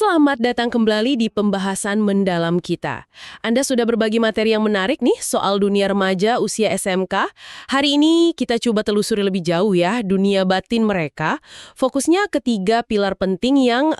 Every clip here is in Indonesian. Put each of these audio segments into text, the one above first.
Selamat datang kembali di pembahasan mendalam kita. Anda sudah berbagi materi yang menarik nih soal dunia remaja usia SMK. Hari ini kita coba telusuri lebih jauh ya dunia batin mereka. Fokusnya ke 3 pilar penting yang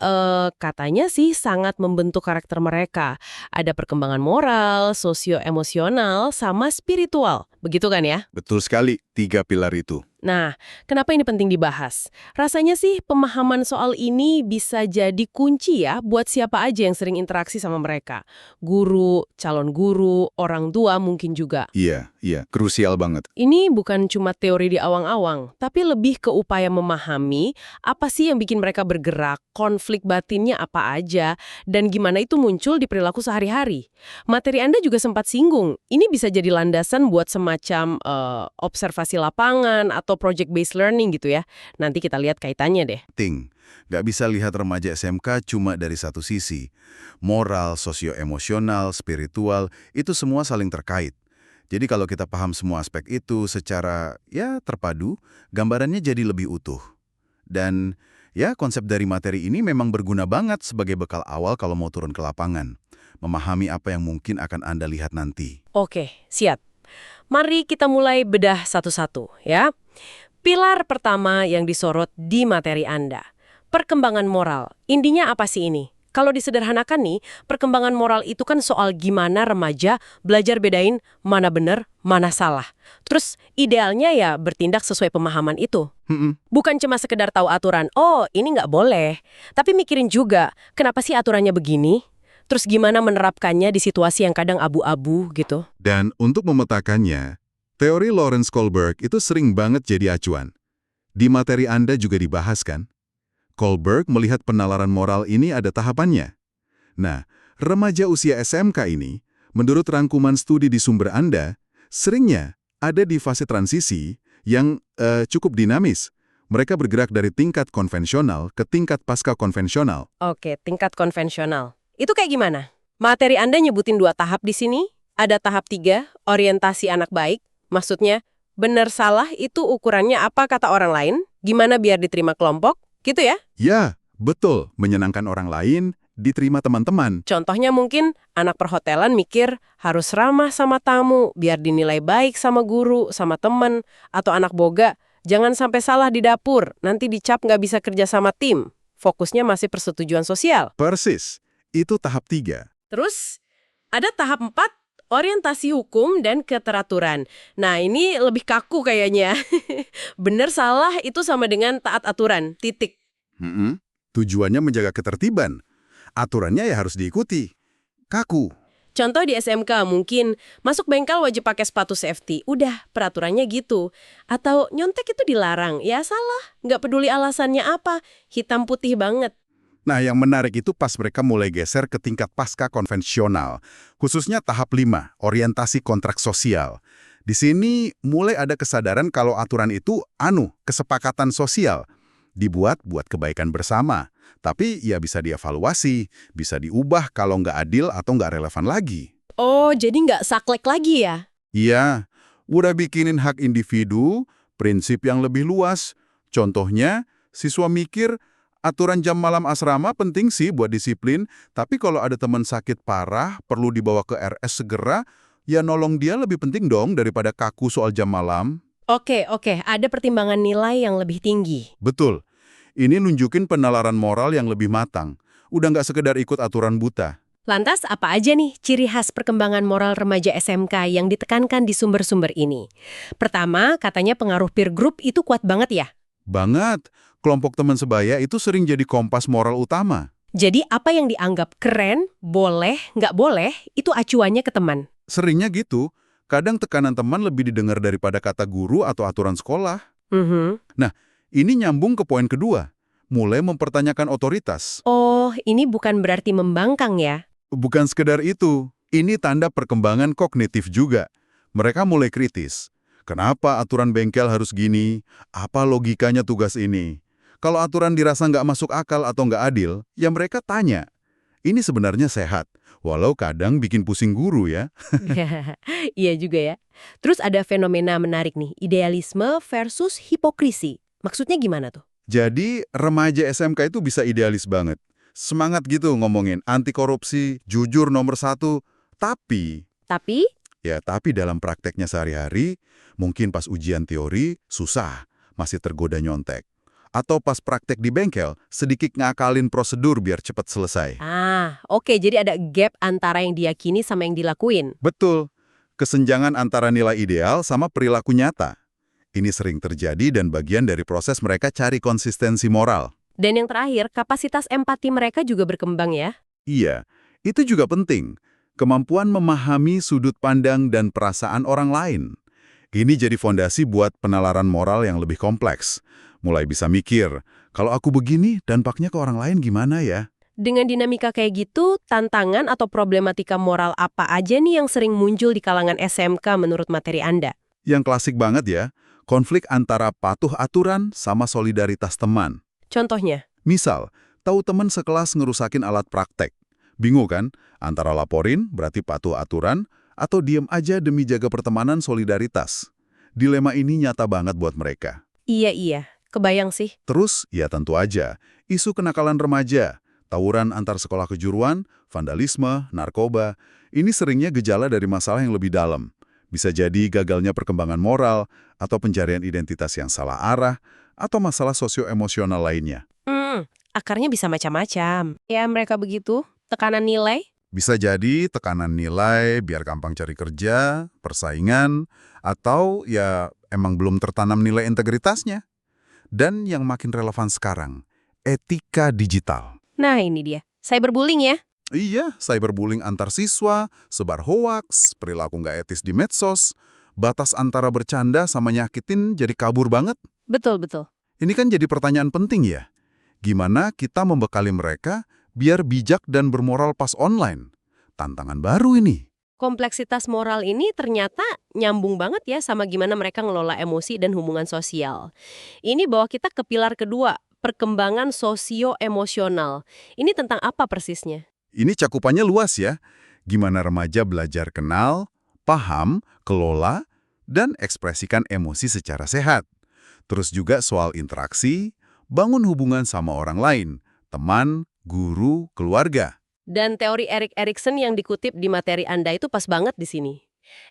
katanya sih sangat membentuk karakter mereka. Ada perkembangan moral, sosio-emosional, sama spiritual. Begitu kan ya? Betul sekali, 3 pilar itu. Nah, kenapa ini penting dibahas? Rasanya sih pemahaman soal ini bisa jadi kunci ya buat siapa aja yang sering interaksi sama mereka. Guru, calon guru, orang tua mungkin juga. Iya, krusial banget. Ini bukan cuma teori di awang-awang, tapi lebih ke upaya memahami apa sih yang bikin mereka bergerak, konflik batinnya apa aja, dan gimana itu muncul di perilaku sehari-hari. Materi Anda juga sempat singgung, ini bisa jadi landasan buat semacam observasi lapangan atau project-based learning gitu ya. Nanti kita lihat kaitannya deh. Nggak bisa lihat remaja SMK cuma dari satu sisi. Moral, sosio-emosional, spiritual, itu semua saling terkait. Jadi kalau kita paham semua aspek itu secara terpadu, gambarannya jadi lebih utuh. Dan konsep dari materi ini memang berguna banget sebagai bekal awal kalau mau turun ke lapangan. Memahami apa yang mungkin akan Anda lihat nanti. Oke, siap. Mari kita mulai bedah satu-satu ya. Pilar pertama yang disorot di materi Anda. Perkembangan moral. Intinya apa sih ini? Kalau disederhanakan nih, perkembangan moral itu kan soal gimana remaja belajar bedain mana benar, mana salah. Terus idealnya ya bertindak sesuai pemahaman itu. Bukan cuma sekedar tahu aturan, oh ini nggak boleh. Tapi mikirin juga, kenapa sih aturannya begini? Terus gimana menerapkannya di situasi yang kadang abu-abu gitu. Dan untuk memetakannya, teori Lawrence Kohlberg itu sering banget jadi acuan. Di materi Anda juga dibahas kan? Kohlberg melihat penalaran moral ini ada tahapannya. Nah, remaja usia SMK ini, menurut rangkuman studi di sumber Anda, seringnya ada di fase transisi yang cukup dinamis. Mereka bergerak dari tingkat konvensional ke tingkat pasca konvensional. Oke, tingkat konvensional. Itu kayak gimana? Materi Anda nyebutin 2 tahap di sini. Ada tahap 3, orientasi anak baik. Maksudnya, benar salah itu ukurannya apa kata orang lain? Gimana biar diterima kelompok? Gitu ya? Ya, betul. Menyenangkan orang lain, diterima teman-teman. Contohnya mungkin anak perhotelan mikir harus ramah sama tamu, biar dinilai baik sama guru, sama teman. Atau anak boga, jangan sampai salah di dapur, nanti dicap nggak bisa kerja sama tim. Fokusnya masih persetujuan sosial. Persis. Itu tahap 3. Terus, ada tahap 4, orientasi hukum dan keteraturan. Nah, ini lebih kaku kayaknya. Bener salah itu sama dengan taat aturan, titik. Tujuannya menjaga ketertiban. Aturannya ya harus diikuti. Kaku. Contoh di SMK mungkin, masuk bengkel wajib pakai sepatu safety. Udah, peraturannya gitu. Atau nyontek itu dilarang. Ya salah, nggak peduli alasannya apa. Hitam putih banget. Nah, yang menarik itu pas mereka mulai geser ke tingkat pasca konvensional. Khususnya tahap 5, orientasi kontrak sosial. Di sini mulai ada kesadaran kalau aturan itu kesepakatan sosial. Dibuat buat kebaikan bersama. Tapi ya bisa dievaluasi, bisa diubah kalau nggak adil atau nggak relevan lagi. Oh, jadi nggak saklek lagi ya? Iya, udah bikinin hak individu, prinsip yang lebih luas. Contohnya, siswa mikir, aturan jam malam asrama penting sih buat disiplin, tapi kalau ada teman sakit parah, perlu dibawa ke RS segera, ya nolong dia lebih penting dong daripada kaku soal jam malam. Oke, ada pertimbangan nilai yang lebih tinggi. Betul. Ini nunjukin penalaran moral yang lebih matang. Udah nggak sekedar ikut aturan buta. Lantas apa aja nih ciri khas perkembangan moral remaja SMK yang ditekankan di sumber-sumber ini? Pertama, katanya pengaruh peer group itu kuat banget ya? Banget. Kelompok teman sebaya itu sering jadi kompas moral utama. Jadi apa yang dianggap keren, boleh, nggak boleh, itu acuannya ke teman. Seringnya gitu. Kadang tekanan teman lebih didengar daripada kata guru atau aturan sekolah. Nah, ini nyambung ke poin kedua. Mulai mempertanyakan otoritas. Oh, ini bukan berarti membangkang ya? Bukan sekedar itu. Ini tanda perkembangan kognitif juga. Mereka mulai kritis. Kenapa aturan bengkel harus gini? Apa logikanya tugas ini? Kalau aturan dirasa nggak masuk akal atau nggak adil, ya mereka tanya. Ini sebenarnya sehat, walau kadang bikin pusing guru ya. Iya juga ya. Terus ada fenomena menarik nih, idealisme versus hipokrisi. Maksudnya gimana tuh? Jadi remaja SMK itu bisa idealis banget. Semangat gitu ngomongin anti korupsi, jujur nomor satu. Tapi Tapi, tapi dalam prakteknya sehari-hari, mungkin pas ujian teori, susah, masih tergoda nyontek. Atau pas praktek di bengkel, sedikit ngakalin prosedur biar cepat selesai. oke, jadi ada gap antara yang diyakini sama yang dilakuin. Betul, kesenjangan antara nilai ideal sama perilaku nyata. Ini sering terjadi dan bagian dari proses mereka cari konsistensi moral. Dan yang terakhir, kapasitas empati mereka juga berkembang ya. Iya, itu juga penting. Kemampuan memahami sudut pandang dan perasaan orang lain. Ini jadi fondasi buat penalaran moral yang lebih kompleks. Mulai bisa mikir, kalau aku begini, dampaknya ke orang lain gimana ya? Dengan dinamika kayak gitu, tantangan atau problematika moral apa aja nih yang sering muncul di kalangan SMK menurut materi Anda? Yang klasik banget ya, konflik antara patuh aturan sama solidaritas teman. Contohnya? Misal, tahu teman sekelas ngerusakin alat praktek. Bingung kan? Antara laporin, berarti patuh aturan, atau diem aja demi jaga pertemanan solidaritas. Dilema ini nyata banget buat mereka. Iya, kebayang sih. Terus, ya tentu aja, isu kenakalan remaja, tawuran antar sekolah kejuruan, vandalisme, narkoba, ini seringnya gejala dari masalah yang lebih dalam. Bisa jadi gagalnya perkembangan moral, atau pencarian identitas yang salah arah, atau masalah sosio-emosional lainnya. Akarnya bisa macam-macam. Ya, mereka begitu. Tekanan nilai? Bisa jadi tekanan nilai biar gampang cari kerja, persaingan, atau ya emang belum tertanam nilai integritasnya. Dan yang makin relevan sekarang, etika digital. Nah, ini dia. Cyberbullying ya? Iya, cyberbullying antar siswa, sebar hoaks, perilaku nggak etis di medsos, batas antara bercanda sama nyakitin jadi kabur banget. Betul. Ini kan jadi pertanyaan penting ya. Gimana kita membekali mereka biar bijak dan bermoral pas online? Tantangan baru ini. Kompleksitas moral ini ternyata nyambung banget ya sama gimana mereka ngelola emosi dan hubungan sosial. Ini bawa kita ke pilar kedua, perkembangan sosio-emosional. Ini tentang apa persisnya? Ini cakupannya luas ya. Gimana remaja belajar kenal, paham, kelola, dan ekspresikan emosi secara sehat. Terus juga soal interaksi, bangun hubungan sama orang lain, teman, guru, keluarga. Dan teori Erik Erikson yang dikutip di materi Anda itu pas banget di sini.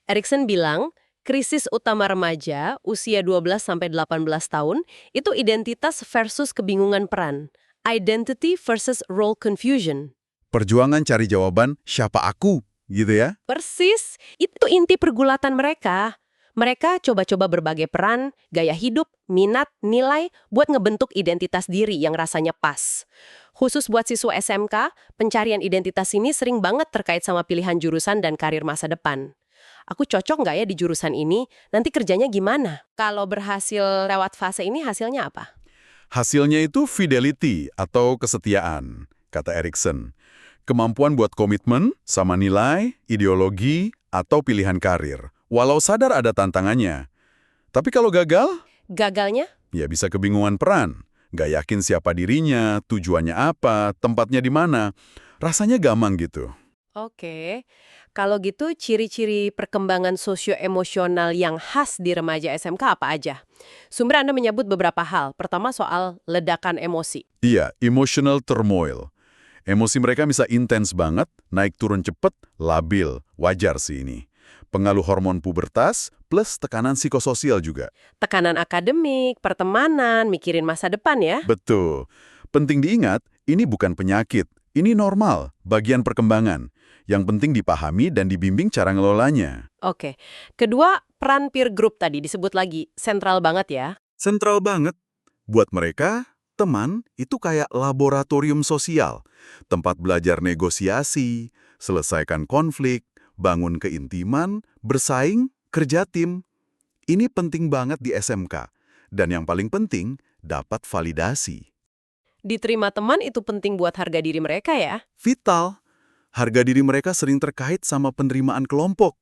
Erikson bilang, krisis utama remaja usia 12-18 tahun itu identitas versus kebingungan peran. Identity versus role confusion. Perjuangan cari jawaban, siapa aku? Gitu ya? Persis, itu inti pergulatan mereka. Mereka coba-coba berbagai peran, gaya hidup, minat, nilai buat ngebentuk identitas diri yang rasanya pas. Khusus buat siswa SMK, pencarian identitas ini sering banget terkait sama pilihan jurusan dan karir masa depan. Aku cocok nggak ya di jurusan ini? Nanti kerjanya gimana? Kalau berhasil lewat fase ini hasilnya apa? Hasilnya itu fidelity atau kesetiaan, kata Erikson. Kemampuan buat komitmen sama nilai, ideologi, atau pilihan karir. Walau sadar ada tantangannya. Tapi kalau gagal, Gagalnya? ya bisa kebingungan peran. Nggak yakin siapa dirinya, tujuannya apa, tempatnya di mana. Rasanya gamang gitu. Oke. Kalau gitu ciri-ciri perkembangan sosio-emosional yang khas di remaja SMK apa aja? Sumber Anda menyebut beberapa hal. Pertama soal ledakan emosi. Iya, emotional turmoil. Emosi mereka bisa intens banget, naik turun cepet, labil. Wajar sih ini. Pengaruh hormon pubertas, plus tekanan psikososial juga. Tekanan akademik, pertemanan, mikirin masa depan ya. Betul. Penting diingat, ini bukan penyakit. Ini normal, bagian perkembangan. Yang penting dipahami dan dibimbing cara ngelolanya. Oke. Kedua, peran peer group tadi disebut lagi. Sentral banget ya. Sentral banget. Buat mereka, teman itu kayak laboratorium sosial. Tempat belajar negosiasi, selesaikan konflik, bangun keintiman, bersaing, kerja tim. Ini penting banget di SMK. Dan yang paling penting, dapat validasi. Diterima teman itu penting buat harga diri mereka ya. Vital. Harga diri mereka sering terkait sama penerimaan kelompok.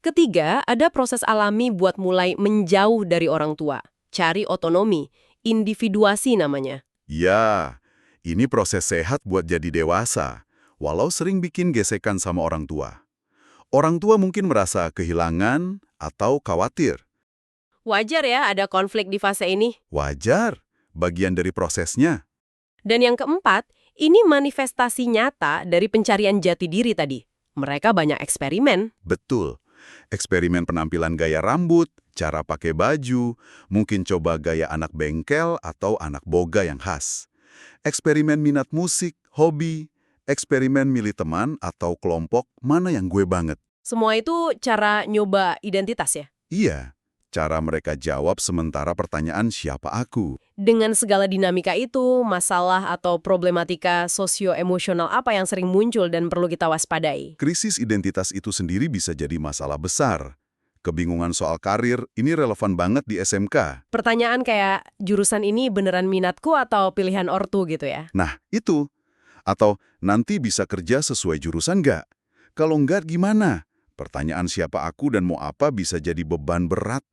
Ketiga, ada proses alami buat mulai menjauh dari orang tua. Cari otonomi. Individuasi namanya. Ya, ini proses sehat buat jadi dewasa, walau sering bikin gesekan sama orang tua. Orang tua mungkin merasa kehilangan atau khawatir. Wajar ya ada konflik di fase ini. Wajar, bagian dari prosesnya. Dan yang keempat, Ini manifestasi nyata dari pencarian jati diri tadi. Mereka banyak eksperimen. Betul. Eksperimen penampilan gaya rambut, cara pakai baju, mungkin coba gaya anak bengkel atau anak boga yang khas. Eksperimen minat musik, hobi, eksperimen milih teman atau kelompok mana yang gue banget. Semua itu cara nyoba identitas ya? Iya, cara mereka jawab sementara pertanyaan siapa aku. Dengan segala dinamika itu, masalah atau problematika sosio-emosional apa yang sering muncul dan perlu kita waspadai? Krisis identitas itu sendiri bisa jadi masalah besar. Kebingungan soal karir ini relevan banget di SMK. Pertanyaan kayak, jurusan ini beneran minatku atau pilihan ortu gitu ya? Nah, itu. Atau nanti bisa kerja sesuai jurusan nggak? Kalau nggak gimana? Pertanyaan siapa aku dan mau apa bisa jadi beban berat.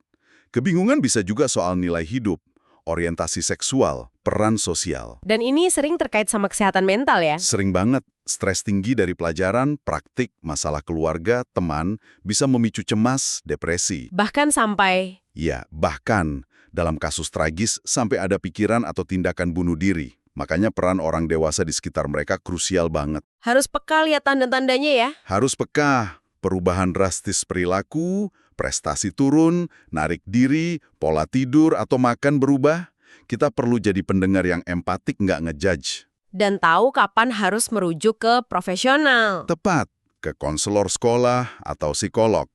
Kebingungan bisa juga soal nilai hidup, orientasi seksual, peran sosial. Dan ini sering terkait sama kesehatan mental ya? Sering banget, stres tinggi dari pelajaran, praktik, masalah keluarga, teman, bisa memicu cemas, depresi. Bahkan sampai, Ya, bahkan dalam kasus tragis sampai ada pikiran atau tindakan bunuh diri. Makanya peran orang dewasa di sekitar mereka krusial banget. harus peka lihat tanda-tandanya ya? Harus peka, perubahan drastis perilaku, prestasi turun, narik diri, pola tidur atau makan berubah. Kita perlu jadi pendengar yang empatik, nggak ngejudge. Dan tahu kapan harus merujuk ke profesional. Tepat, ke konselor sekolah atau psikolog.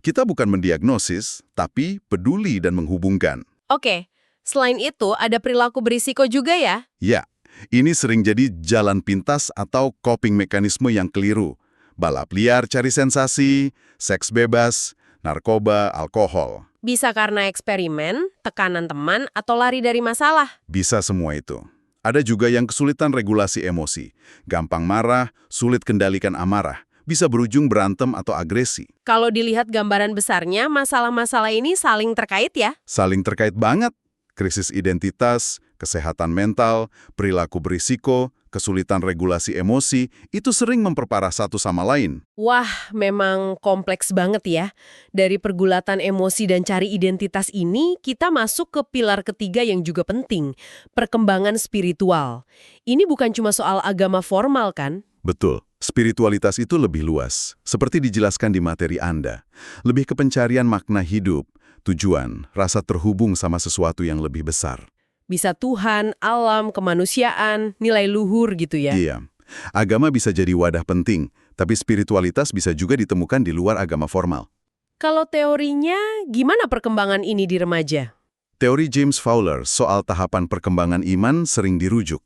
Kita bukan mendiagnosis, tapi peduli dan menghubungkan. Oke, selain itu ada perilaku berisiko juga ya? Ya, ini sering jadi jalan pintas atau coping mekanisme yang keliru. Balap liar cari sensasi, seks bebas, narkoba, alkohol. Bisa karena eksperimen, tekanan teman, atau lari dari masalah. Bisa semua itu. Ada juga yang kesulitan regulasi emosi. Gampang marah, sulit kendalikan amarah. Bisa berujung berantem atau agresi. Kalau dilihat gambaran besarnya, masalah-masalah ini saling terkait ya? Saling terkait banget. Krisis identitas, kesehatan mental, perilaku berisiko, kesulitan regulasi emosi, itu sering memperparah satu sama lain. Wah, memang kompleks banget ya. Dari pergulatan emosi dan cari identitas ini, kita masuk ke pilar ketiga yang juga penting, perkembangan spiritual. Ini bukan cuma soal agama formal kan? Betul, spiritualitas itu lebih luas, seperti dijelaskan di materi Anda. Lebih ke pencarian makna hidup, tujuan, rasa terhubung sama sesuatu yang lebih besar. Bisa Tuhan, alam, kemanusiaan, nilai luhur gitu ya? Iya, agama bisa jadi wadah penting, tapi spiritualitas bisa juga ditemukan di luar agama formal. Kalau teorinya, gimana perkembangan ini di remaja? Teori James Fowler soal tahapan perkembangan iman sering dirujuk.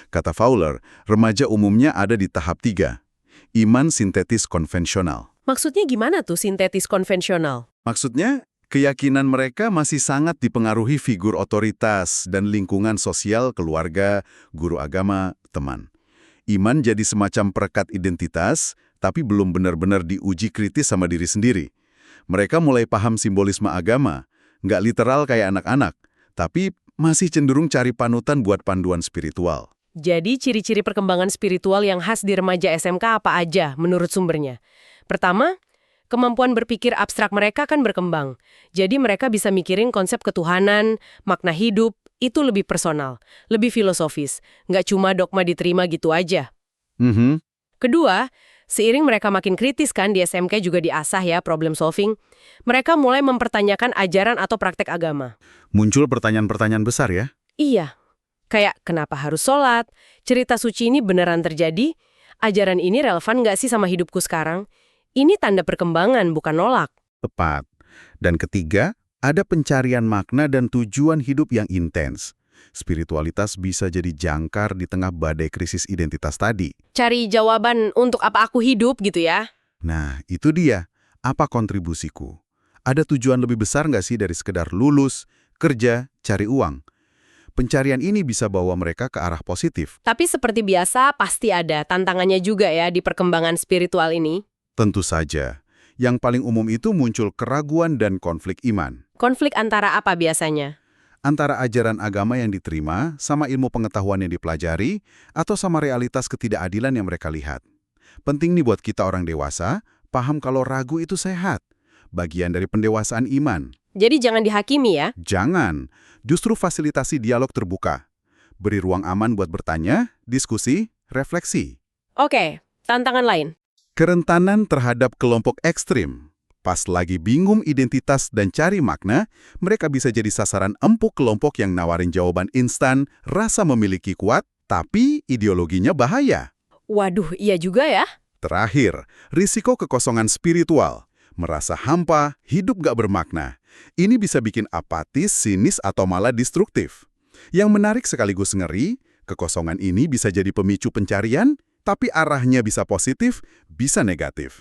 Kata Fowler, remaja umumnya ada di tahap 3, iman sintetis konvensional. Maksudnya gimana tuh sintetis konvensional? Maksudnya, keyakinan mereka masih sangat dipengaruhi figur otoritas dan lingkungan sosial keluarga, guru agama, teman. Iman jadi semacam perekat identitas, tapi belum benar-benar diuji kritis sama diri sendiri. Mereka mulai paham simbolisme agama, nggak literal kayak anak-anak, tapi masih cenderung cari panutan buat panduan spiritual. Jadi ciri-ciri perkembangan spiritual yang khas di remaja SMK apa aja menurut sumbernya? Pertama, kemampuan berpikir abstrak mereka kan berkembang. Jadi mereka bisa mikirin konsep ketuhanan, makna hidup, itu lebih personal, lebih filosofis. Nggak cuma dogma diterima gitu aja. Kedua, seiring mereka makin kritis kan di SMK juga diasah ya problem solving, mereka mulai mempertanyakan ajaran atau praktek agama. Muncul pertanyaan-pertanyaan besar ya? Iya, kayak kenapa harus sholat, cerita suci ini beneran terjadi, ajaran ini relevan nggak sih sama hidupku sekarang? Ini tanda perkembangan, bukan nolak. Tepat. Dan ketiga, ada pencarian makna dan tujuan hidup yang intens. Spiritualitas bisa jadi jangkar di tengah badai krisis identitas tadi. Cari jawaban untuk apa aku hidup gitu ya. Nah, itu dia. Apa kontribusiku? Ada tujuan lebih besar nggak sih dari sekedar lulus, kerja, cari uang? Pencarian ini bisa bawa mereka ke arah positif. Tapi seperti biasa, pasti ada tantangannya juga ya di perkembangan spiritual ini. Tentu saja. Yang paling umum itu muncul keraguan dan konflik iman. Konflik antara apa biasanya? Antara ajaran agama yang diterima sama ilmu pengetahuan yang dipelajari atau sama realitas ketidakadilan yang mereka lihat. Penting nih buat kita orang dewasa, paham kalau ragu itu sehat. Bagian dari pendewasaan iman. Jadi jangan dihakimi ya? Jangan. Justru fasilitasi dialog terbuka. Beri ruang aman buat bertanya, diskusi, refleksi. Oke, tantangan lain. Kerentanan terhadap kelompok ekstrim. Pas lagi bingung identitas dan cari makna, mereka bisa jadi sasaran empuk kelompok yang nawarin jawaban instan, rasa memiliki kuat, tapi ideologinya bahaya. Waduh, iya juga ya. Terakhir, risiko kekosongan spiritual. Merasa hampa, hidup gak bermakna. Ini bisa bikin apatis, sinis, atau malah destruktif. Yang menarik sekaligus ngeri, kekosongan ini bisa jadi pemicu pencarian, tapi arahnya bisa positif, bisa negatif.